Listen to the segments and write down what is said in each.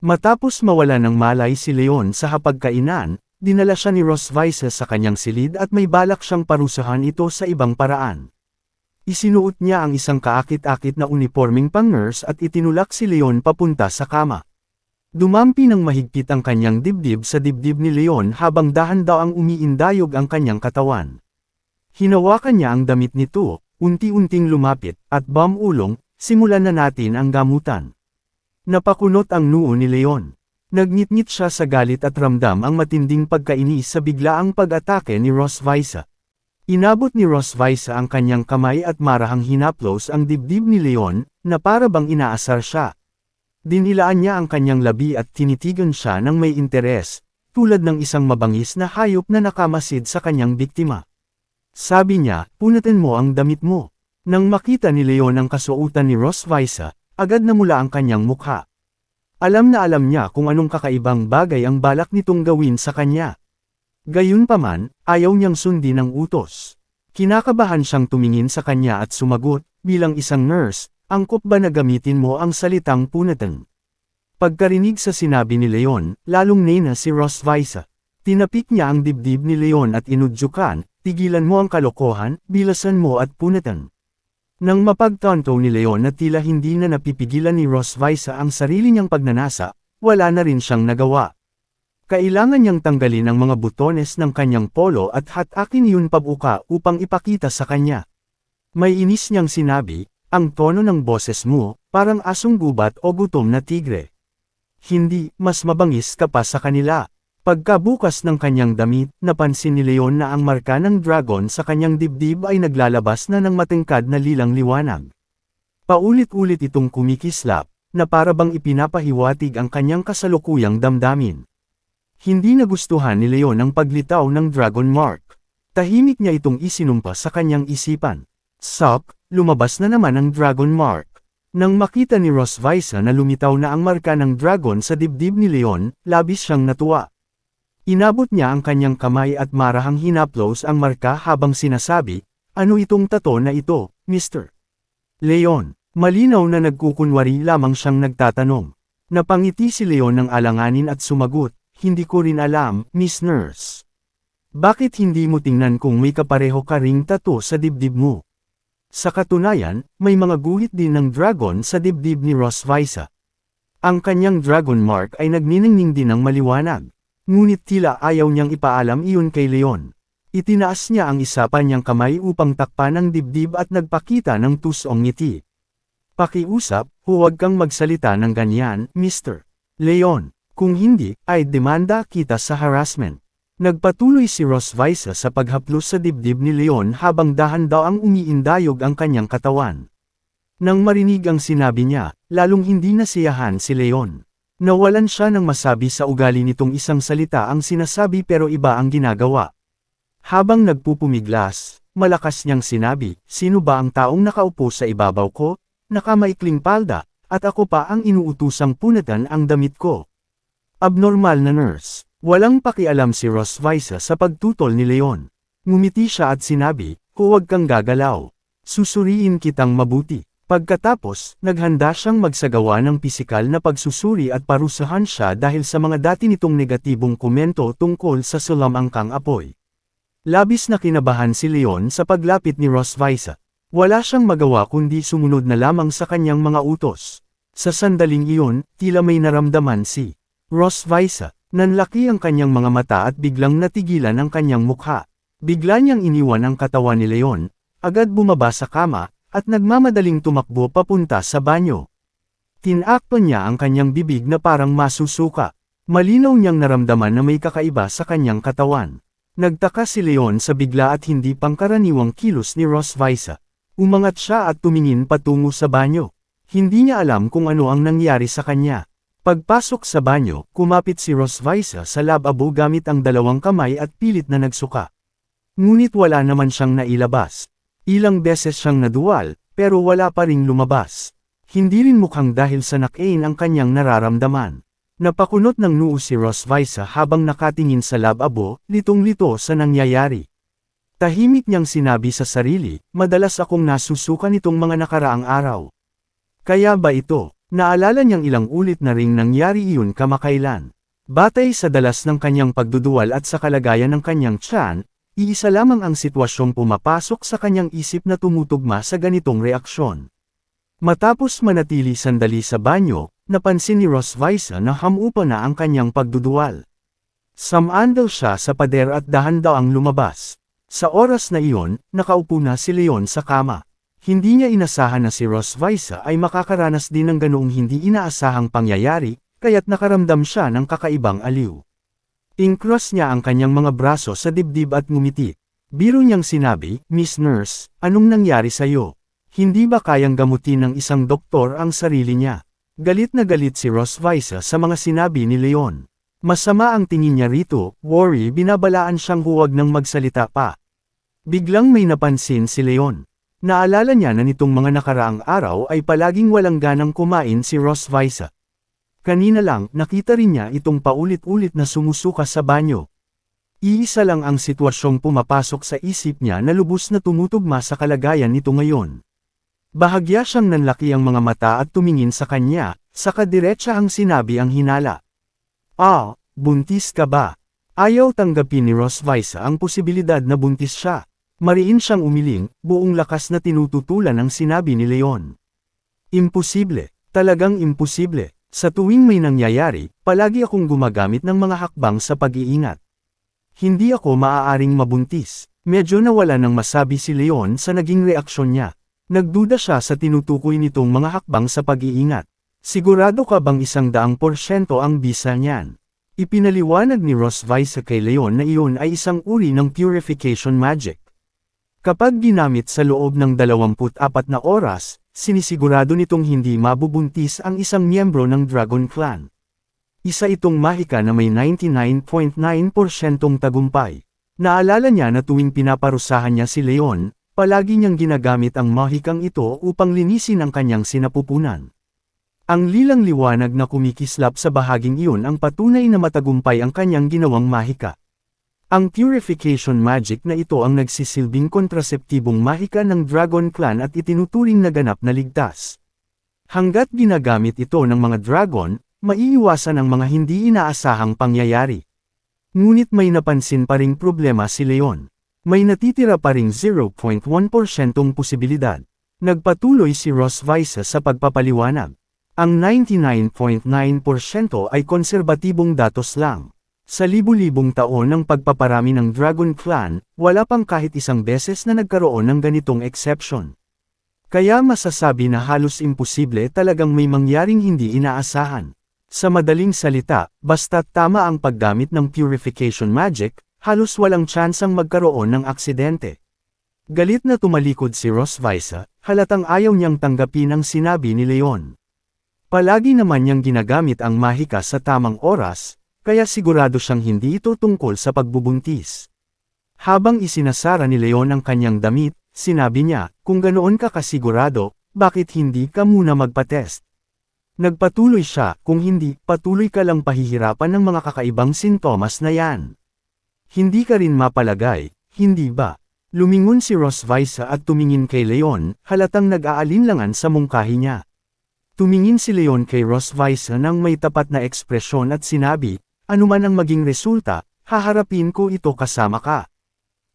Matapos mawala ng malay si Leon sa hapagkainan, dinala siya ni Rosvice sa kanyang silid at may balak siyang parusahan ito sa ibang paraan. Isinuot niya ang isang kaakit-akit na unipormeng pang-nurse at itinulak si Leon papunta sa kama. Dumampi ng mahigpit ang kanyang dibdib sa dibdib ni Leon habang dahan-daang umiindayog ang kanyang katawan. Hinawakan niya ang damit nito, unti-unting lumapit, at ulong, simulan na natin ang gamutan. Napakunot ang noo ni Leon. Nagngit-ngit siya sa galit at ramdam ang matinding pagkainis sa biglaang pag-atake ni Rosvice. Inabot ni Rosvice ang kanyang kamay at marahang hinaplos ang dibdib ni Leon, na para bang inaasar siya. Dinilaan niya ang kanyang labi at tinitigan siya ng may interes, tulad ng isang mabangis na hayop na nakamasid sa kanyang biktima. Sabi niya, "Punatin mo ang damit mo." Nang makita ni Leon ang kasuotan ni Rosvice, agad namula ang kanyang mukha. Alam na alam niya kung anong kakaibang bagay ang balak nitong gawin sa kanya. Gayunpaman, ayaw niyang sundin ang utos. Kinakabahan siyang tumingin sa kanya at sumagot, "Bilang isang nurse, angkop ba na gamitin mo ang salitang punatan?" Pagkarinig sa sinabi ni Leon, lalong nena si Rosvice. Tinapik niya ang dibdib ni Leon at inudyukan, "Tigilan mo ang kalokohan, bilasan mo at punatan." Nang mapagtanto ni Leon na tila hindi na napipigilan ni Rosvice ang sarili niyang pagnanasa, wala na rin siyang nagawa. Kailangan niyang tanggalin ang mga butones ng kanyang polo at hatakin yun pabuka upang ipakita sa kanya. May inis niyang sinabi, "Ang tono ng boses mo, parang asong gubat o gutom na tigre. Hindi, mas mabangis ka pa sa kanila." Pagkabukas ng kanyang damit, napansin ni Leon na ang marka ng dragon sa kanyang dibdib ay naglalabas na ng matingkad na lilang liwanag. Paulit-ulit itong kumikislap, na para bang ipinapahiwatig ang kanyang kasalukuyang damdamin. Hindi nagustuhan ni Leon ang paglitaw ng dragon mark. Tahimik niya itong isinumpa sa kanyang isipan. Sok, lumabas na naman ang dragon mark. Nang makita ni Rosvice na lumitaw na ang marka ng dragon sa dibdib ni Leon, labis siyang natuwa. Inabot niya ang kanyang kamay at marahang hinaplos ang marka habang sinasabi, "Ano itong tato na ito, Mr. Leon?" Malinaw na nagkukunwari lamang siyang nagtatanong. Napangiti si Leon ng alanganin at sumagot, "Hindi ko rin alam, Miss Nurse." "Bakit hindi mo tingnan kung may kapareho ka ring tato sa dibdib mo?" Sa katunayan, may mga guhit din ng dragon sa dibdib ni Rosvice. Ang kanyang dragon mark ay nagniningning din ng maliwanag. Ngunit tila ayaw niyang ipaalam iyon kay Leon. Itinaas niya ang isa pa niyang kamay upang takpan ang dibdib at nagpakita ng tusong ngiti. "Pakiusap, huwag kang magsalita ng ganyan, Mr. Leon. Kung hindi, ay demanda kita sa harassment." Nagpatuloy si Rosvice sa paghaplos sa dibdib ni Leon habang dahan-daang umiindayog ang kanyang katawan. Nang marinig ang sinabi niya, lalong hindi nasiyahan si Leon. Nawalan siya ng masabi sa ugali nitong isang salita ang sinasabi pero iba ang ginagawa. Habang nagpupumiglas, malakas niyang sinabi, "Sino ba ang taong nakaupo sa ibabaw ko, nakamaikling palda, at ako pa ang inuutusang punatan ang damit ko?" Abnormal na nurse. Walang pakialam si Rosvice sa pagtutol ni Leon. Ngumiti siya at sinabi, "Huwag kang gagalaw. Susuriin kitang mabuti." Pagkatapos, naghanda siyang magsagawa ng pisikal na pagsusuri at parusahan siya dahil sa mga dati nitong negatibong komento tungkol sa sulamangkang apoy. Labis na kinabahan si Leon sa paglapit ni Rosvice. Wala siyang magawa kundi sumunod na lamang sa kanyang mga utos. Sa sandaling iyon, tila may naramdaman si Rosvice. Nanlaki ang kanyang mga mata at biglang natigilan ang kanyang mukha. Bigla niyang iniwan ang katawan ni Leon, agad bumaba sa kama, at nagmamadaling tumakbo papunta sa banyo. Tinakpan niya ang kanyang bibig na parang masusuka. Malinaw niyang naramdaman na may kakaiba sa kanyang katawan. Nagtaka si Leon sa bigla at hindi pangkaraniwang kilos ni Rosvice. Umangat siya at tumingin patungo sa banyo. Hindi niya alam kung ano ang nangyari sa kanya. Pagpasok sa banyo, kumapit si Rosvice sa lababo gamit ang dalawang kamay at pilit na nagsuka. Ngunit wala naman siyang nailabas. Ilang beses siyang naduwal, pero wala pa ring lumabas. Hindi rin mukhang dahil sa nakain ang kanyang nararamdaman. Napakunot ng noo si Rosvice habang nakatingin sa lababo, litong-lito sa nangyayari. Tahimik niyang sinabi sa sarili, "Madalas akong nasusuka nitong mga nakaraang araw. Kaya ba ito?" Naalala niyang ilang ulit na ring nangyari iyon kamakailan. Batay sa dalas ng kanyang pagduduwal at sa kalagayan ng kanyang tiyan, iisa lamang ang sitwasyong pumapasok sa kanyang isip na tumutugma sa ganitong reaksyon. Matapos manatili sandali sa banyo, napansin ni Rosvisa na hamupa na ang kanyang pagduduwal. Samandal siya sa pader at dahan-daang lumabas. Sa oras na iyon, nakaupo na si Leon sa kama. Hindi niya inasahan na si Rosvisa ay makakaranas din ng ganoong hindi inaasahang pangyayari, kaya't nakaramdam siya ng kakaibang aliw. Inkross niya ang kanyang mga braso sa dibdib at ngumiti. Biro niyang sinabi, "Miss Nurse, anong nangyari sa'yo? Hindi ba kayang gamutin ng isang doktor ang sarili niya?" Galit na galit si Rosvisa sa mga sinabi ni Leon. Masama ang tingin niya rito, worry binabalaan siyang huwag nang magsalita pa. Biglang may napansin si Leon. Naalala niya na nitong mga nakaraang araw ay palaging walang ganang kumain si Rosvisa. Kanina lang, nakita rin niya itong paulit-ulit na sumusuka sa banyo. Iisa lang ang sitwasyong pumapasok sa isip niya na lubos na tumutugma sa kalagayan nito ngayon. Bahagya siyang nanlaki ang mga mata at tumingin sa kanya, saka diretsahang sinabi ang hinala. "Ah, buntis ka ba?" Ayaw tanggapin ni Rosvisa ang posibilidad na buntis siya. Mariin siyang umiling, buong lakas na tinututulan ang sinabi ni Leon. "Imposible, talagang imposible. Sa tuwing may nangyayari, palagi akong gumagamit ng mga hakbang sa pag-iingat. Hindi ako maaaring mabuntis." Medyo nawala ng masabi si Leon sa naging reaksyon niya. Nagduda siya sa tinutukoy nitong mga hakbang sa pag-iingat. "Sigurado ka bang 100% ang bisa niyan?" Ipinaliwanag ni Rosvisa kay Leon na iyon ay isang uri ng purification magic. Kapag ginamit sa loob ng 24 na oras, sinisigurado nitong hindi mabubuntis ang isang miyembro ng Dragon Clan. Isa itong mahika na may 99.9% tagumpay. Naalala niya na tuwing pinaparusahan niya si Leon, palagi niyang ginagamit ang mahikang ito upang linisin ang kanyang sinapupunan. Ang lilang liwanag na kumikislap sa bahaging iyon ang patunay na matagumpay ang kanyang ginawang mahika. Ang purification magic na ito ang nagsisilbing kontraseptibong mahika ng Dragon Clan at itinuturing na ganap na ligtas. Hanggat ginagamit ito ng mga dragon, maiiwasan ang mga hindi inaasahang pangyayari. Ngunit may napansin pa ring problema si Leon. May natitira pa ring 0.1% posibilidad. Nagpatuloy si Rosvisa sa pagpapaliwanag. Ang 99.9% ay konserbatibong datos lang. Sa libu-libong taon ng pagpaparami ng Dragon Clan, wala pang kahit isang beses na nagkaroon ng ganitong exception. Kaya masasabi na halos imposible talagang may mangyaring hindi inaasahan. Sa madaling salita, basta't tama ang paggamit ng purification magic, halos walang tsansang magkaroon ng aksidente. Galit na tumalikod si Rosvisa, halatang ayaw niyang tanggapin ang sinabi ni Leon. Palagi naman niyang ginagamit ang mahika sa tamang oras, kaya sigurado siyang hindi ito tungkol sa pagbubuntis. Habang isinasara ni Leon ang kanyang damit, sinabi niya, "Kung ganoon ka kasigurado, bakit hindi ka muna magpa-test?" Nagpatuloy siya, "Kung hindi, patuloy ka lang pahihirapan ng mga kakaibang sintomas na yan. Hindi ka rin mapalagay, hindi ba?" Lumingon si Rosvisa at tumingin kay Leon, halatang nag-aalinlangan sa mungkahi niya. Tumingin si Leon kay Rosvisa nang may tapat na ekspresyon at sinabi, "Anuman ang maging resulta, haharapin ko ito kasama ka.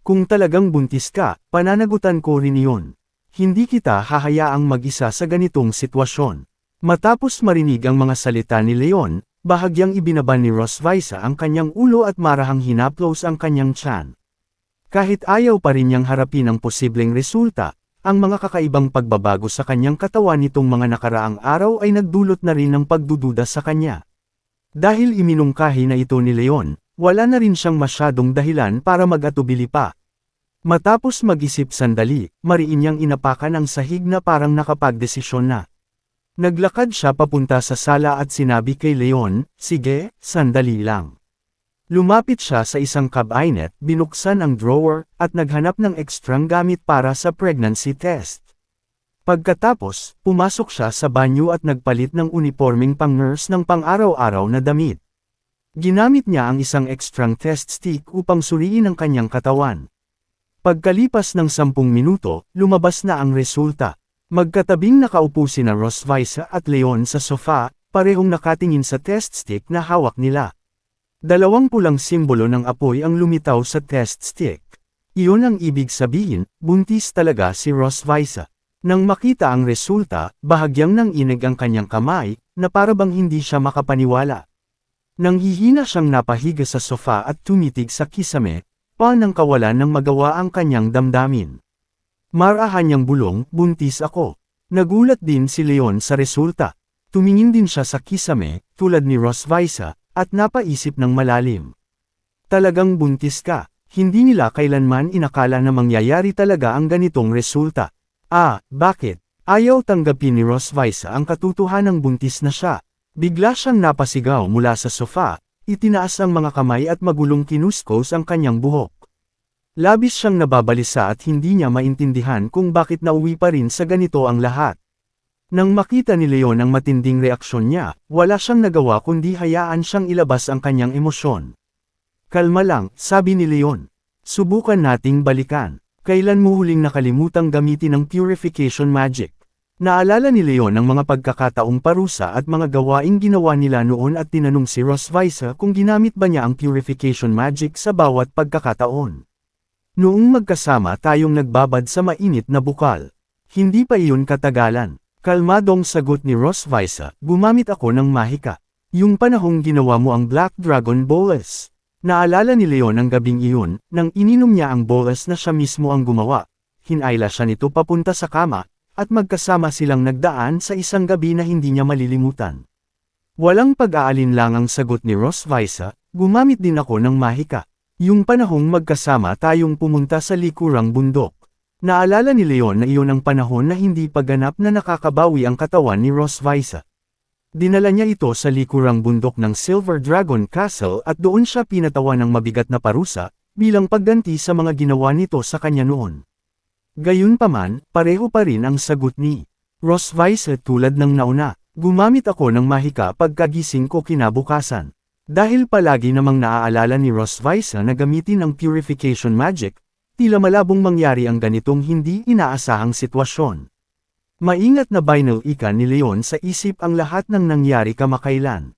Kung talagang buntis ka, pananagutan ko rin iyon. Hindi kita hahayaang mag-isa sa ganitong sitwasyon." Matapos marinig ang mga salita ni Leon, bahagyang ibinaban ni Rosvisa ang kanyang ulo at marahang hinaplos ang kanyang tiyan. Kahit ayaw pa rin niyang harapin ang posibleng resulta, ang mga kakaibang pagbabago sa kanyang katawan nitong mga nakaraang araw ay nagdulot na rin ng pagdududa sa kanya. Dahil iminungkahi na ito ni Leon, wala na rin siyang masyadong dahilan para mag-atubili pa. Matapos mag-isip sandali, mariin niyang inapakan ang sahig na parang nakapagdesisyon na. Naglakad siya papunta sa sala at sinabi kay Leon, "Sige, sandali lang." Lumapit siya sa isang cabinet, binuksan ang drawer, at naghanap ng ekstrang gamit para sa pregnancy test. Pagkatapos, pumasok siya sa banyo at nagpalit ng unipormeng pang-nurse ng pang-araw-araw na damit. Ginamit niya ang isang ekstrang test stick upang suriin ang kanyang katawan. Pagkalipas ng 10 minuto, lumabas na ang resulta. Magkatabing nakaupo sina Rosvice at Leon sa sofa, parehong nakatingin sa test stick na hawak nila. Dalawang pulang simbolo ng apoy ang lumitaw sa test stick. Iyon ang ibig sabihin, buntis talaga si Rosvice. Nang makita ang resulta, bahagyang nanginig ang kanyang kamay, na parabang hindi siya makapaniwala. Nang hihina siyang napahiga sa sofa at tumitig sa kisame, nang kawalan ng magawa ang kanyang damdamin. Marahan niyang bulong, buntis ako. Nagulat din si Leon sa resulta. Tumingin din siya sa kisame, tulad ni Rosvice, at napaisip ng malalim. Talagang buntis ka. Hindi nila kailanman inakala na mangyayari talaga ang ganitong resulta. Bakit? Ayaw tanggapin ni Rosvice ang katotohanang buntis na siya. Bigla siyang napasigaw mula sa sofa, itinaas ang mga kamay at magulong kinuskos ang kanyang buhok. Labis siyang nababalisa at hindi niya maintindihan kung bakit nauwi pa rin sa ganito ang lahat. Nang makita ni Leon ang matinding reaksyon niya, wala siyang nagawa kundi hayaan siyang ilabas ang kanyang emosyon. Kalma lang, sabi ni Leon. Subukan nating balikan. Kailan mo huling nakalimutang gamitin ang purification magic? Naalala ni Leon ang mga pagkakataong parusa at mga gawaing ginawa nila noon at tinanong si Rosvice kung ginamit ba niya ang purification magic sa bawat pagkakataon. Noong magkasama tayong nagbabad sa mainit na bukal. Hindi pa iyon katagalan. Kalmadong sagot ni Rosvice, gumamit ako ng mahika. Yung panahong ginawa mo ang Black Dragon Bolas. Naalala ni Leon ang gabing iyon, nang ininom niya ang bolas na siya mismo ang gumawa. Hinayla siya nito papunta sa kama, at magkasama silang nagdaan sa isang gabi na hindi niya malilimutan. Walang pag-aalinlangang sagot ni Rosvice, gumamit din ako ng mahika. Yung panahong magkasama tayong pumunta sa likurang bundok. Naalala ni Leon na iyon ang panahon na hindi pa ganap na nakakabawi ang katawan ni Rosvice. Dinala niya ito sa likurang bundok ng Silver Dragon Castle at doon siya pinatawan ng mabigat na parusa, bilang pagganti sa mga ginawa nito sa kanya noon. Gayunpaman, pareho pa rin ang sagot ni Rosvice tulad ng nauna, gumamit ako ng mahika pagkagising ko kinabukasan. Dahil palagi namang naaalala ni Rosvice na gamitin ang purification magic, tila malabong mangyari ang ganitong hindi inaasahang sitwasyon. Maingat na binalikan ni Leon sa isip ang lahat ng nangyari kamakailan.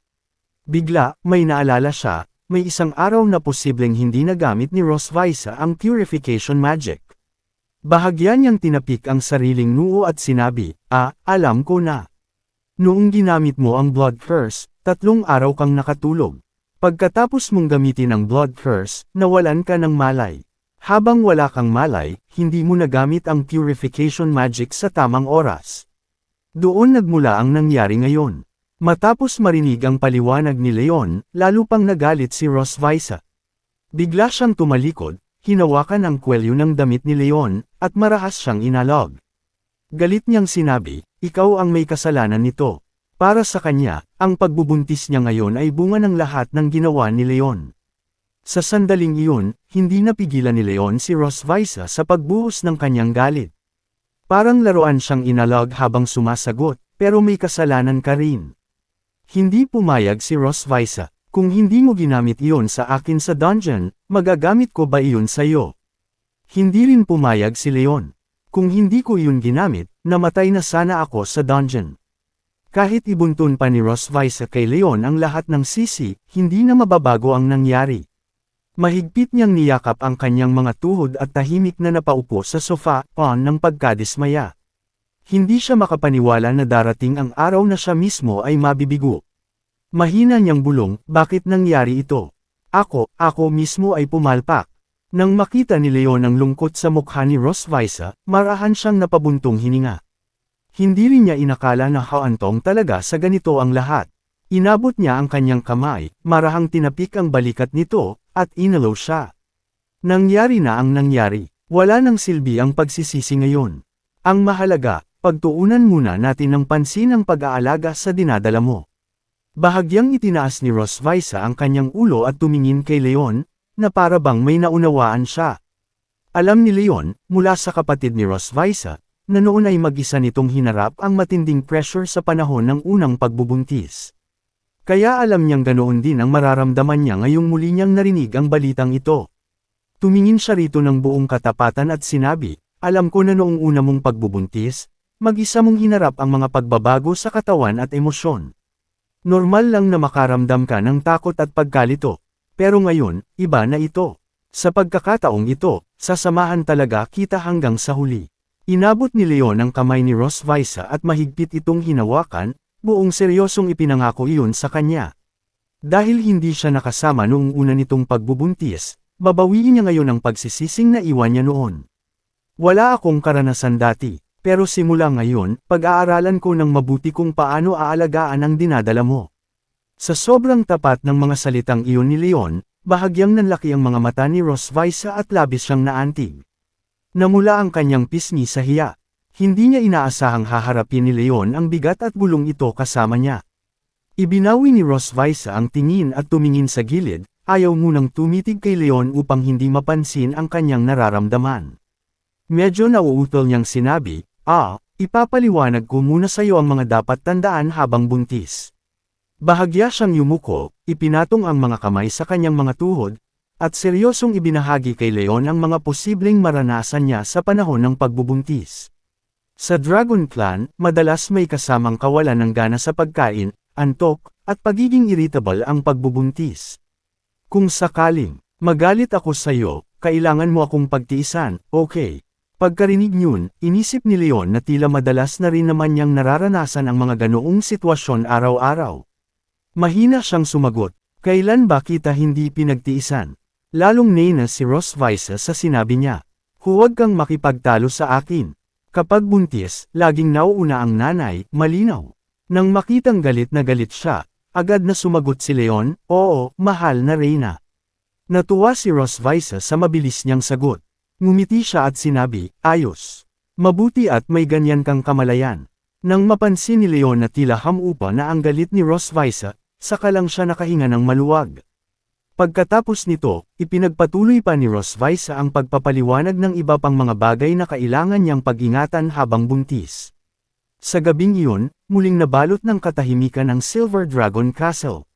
Bigla, may naalala siya, may isang araw na posibleng hindi nagamit ni Rosvice ang purification magic. Bahagya niyang tinapik ang sariling noo at sinabi, alam ko na. Noong ginamit mo ang blood curse, 3 araw kang nakatulog. Pagkatapos mong gamitin ang blood curse, nawalan ka ng malay. Habang wala kang malay, hindi mo nagamit ang purification magic sa tamang oras. Doon nagmula ang nangyari ngayon. Matapos marinig ang paliwanag ni Leon, lalo pang nagalit si Rosvice. Bigla siyang tumalikod, hinawakan ang kwelyo ng damit ni Leon, at marahas siyang inalog. Galit niyang sinabi, ikaw ang may kasalanan nito. Para sa kanya, ang pagbubuntis niya ngayon ay bunga ng lahat ng ginawa ni Leon. Sa sandaling iyon, hindi napigilan ni Leon si Rosvice sa pagbuhos ng kanyang galit. Parang laruan siyang inalog habang sumasagot, pero may kasalanan ka rin. Hindi pumayag si Rosvice, kung hindi mo ginamit iyon sa akin sa dungeon, magagamit ko ba iyon sa iyo? Hindi rin pumayag si Leon. Kung hindi ko iyon ginamit, namatay na sana ako sa dungeon. Kahit ibuntun pa ni Rosvice kay Leon ang lahat ng sisi, hindi na mababago ang nangyari. Mahigpit niyang niyakap ang kanyang mga tuhod at tahimik na napaupo sa sofa, ng pagkadismaya. Hindi siya makapaniwala na darating ang araw na siya mismo ay mabibigo. Mahina niyang bulong, bakit nangyari ito? Ako mismo ay pumalpak. Nang makita ni Leon ang lungkot sa mukha ni Rosvice, marahan siyang napabuntong hininga. Hindi rin niya inakala na haantong talaga sa ganito ang lahat. Inabot niya ang kanyang kamay, marahang tinapik ang balikat nito, at inalaw siya. Nangyari na ang nangyari. Wala nang silbi ang pagsisisi ngayon. Ang mahalaga, pagtuunan muna natin ng pansin ang pag-aalaga sa dinadala mo. Bahagyang itinaas ni Rosvice ang kanyang ulo at tumingin kay Leon, na para bang may naunawaan siya. Alam ni Leon, mula sa kapatid ni Rosvice, na noon ay mag-isa nitong hinarap ang matinding pressure sa panahon ng unang pagbubuntis. Kaya alam niyang ganoon din ang mararamdaman niya ngayong muli niyang narinig ang balitang ito. Tumingin siya rito ng buong katapatan at sinabi, alam ko na noong una mong pagbubuntis, Mag-isa mong hinarap ang mga pagbabago sa katawan at emosyon. Normal lang na makaramdam ka ng takot at pagkalito. Pero ngayon, iba na ito. Sa pagkakataong ito, sasamahan talaga kita hanggang sa huli. Inabot ni Leon ang kamay ni Rosviza at mahigpit itong hinawakan, buong seryosong ipinangako iyon sa kanya. Dahil hindi siya nakasama noong una nitong pagbubuntis, babawiin niya ngayon ang pagsisising na iwan niya noon. Wala akong karanasan dati, pero simula ngayon, pag-aaralan ko ng mabuti kung paano aalagaan ang dinadala mo. Sa sobrang tapat ng mga salitang iyon ni Leon, bahagyang nanlaki ang mga mata ni Rosviza at labis siyang naantig. Namula ang kanyang pisngi sa hiya. Hindi niya inaasahang haharapin ni Leon ang bigat at bulong ito kasama niya. Ibinawi ni Rosviza ang tingin at tumingin sa gilid, ayaw munang tumitig kay Leon upang hindi mapansin ang kanyang nararamdaman. Medyo nauutol niyang sinabi, ipapaliwanag ko muna sa iyo ang mga dapat tandaan habang buntis. Bahagya siyang yumuko, ipinatong ang mga kamay sa kanyang mga tuhod, at seryosong ibinahagi kay Leon ang mga posibleng maranasan niya sa panahon ng pagbubuntis. Sa Dragon Clan, madalas may kasamang kawalan ng gana sa pagkain, antok, at pagiging irritable ang pagbubuntis. Kung sakaling, magalit ako sa iyo, kailangan mo akong pagtiisan, okay? Pagkarinig niyon, inisip ni Leon na tila madalas na rin naman niyang nararanasan ang mga ganoong sitwasyon araw-araw. Mahina siyang sumagot, kailan ba kita hindi pinagtiisan? Lalong nena si Rosviza sa sinabi niya, huwag kang makipagtalo sa akin. Kapag buntis, laging nauuna ang nanay, malinaw. Nang makitang galit na galit siya, agad na sumagot si Leon, oo, mahal na Reyna. Natuwa si Rosviza sa mabilis niyang sagot. Ngumiti siya at sinabi, ayos. Mabuti at may ganyan kang kamalayan. Nang mapansin ni Leon na tila hamupa na ang galit ni Rosviza, saka lang siya nakahinga ng maluwag. Pagkatapos nito, ipinagpatuloy pa ni Rosviza ang pagpapaliwanag ng iba pang mga bagay na kailangan niyang pag-ingatan habang buntis. Sa gabing iyon, muling nabalot ng katahimikan ang Silver Dragon Castle.